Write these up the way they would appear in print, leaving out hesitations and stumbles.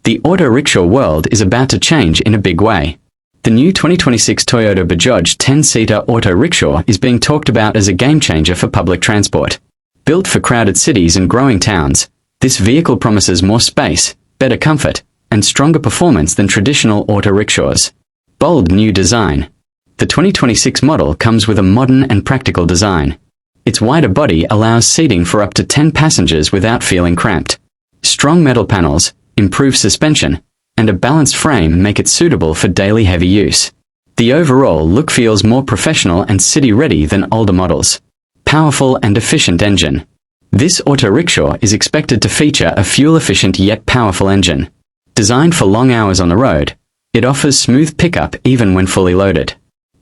The auto rickshaw world is about to change in a big way. The new 2026 Toyota Bajaj 10-seater auto rickshaw is being talked about as a game-changer for public transport. Built for crowded cities and growing towns, this vehicle promises more space, better comfort, and stronger performance than traditional auto rickshaws. Bold new design. The 2026 model comes with a modern and practical design. Its wider body allows seating for up to 10 passengers without feeling cramped. Strong metal panels, improved suspension, and a balanced frame make it suitable for daily heavy use. The overall look feels more professional and city-ready than older models. Powerful and efficient engine. This auto rickshaw is expected to feature a fuel-efficient yet powerful engine. Designed for long hours on the road, it offers smooth pickup even when fully loaded.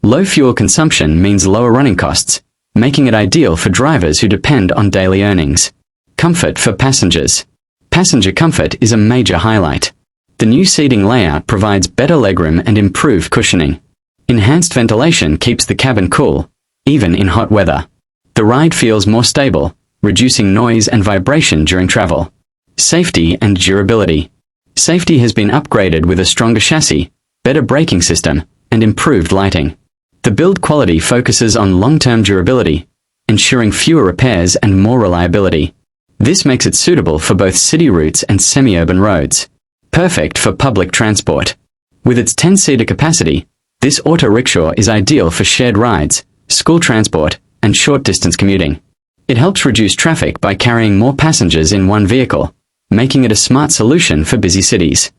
Low fuel consumption means lower running costs, making it ideal for drivers who depend on daily earnings. Comfort for passengers. Passenger comfort is a major highlight. The new seating layout provides better legroom and improved cushioning. Enhanced ventilation keeps the cabin cool, even in hot weather. The ride feels more stable, reducing noise and vibration during travel. Safety and durability. Safety has been upgraded with a stronger chassis, better braking system, and improved lighting. The build quality focuses on long-term durability, ensuring fewer repairs and more reliability. This makes it suitable for both city routes and semi-urban roads. Perfect for public transport. With its 10-seater capacity, this auto rickshaw is ideal for shared rides, school transport, and short-distance commuting. It helps reduce traffic by carrying more passengers in one vehicle, making it a smart solution for busy cities.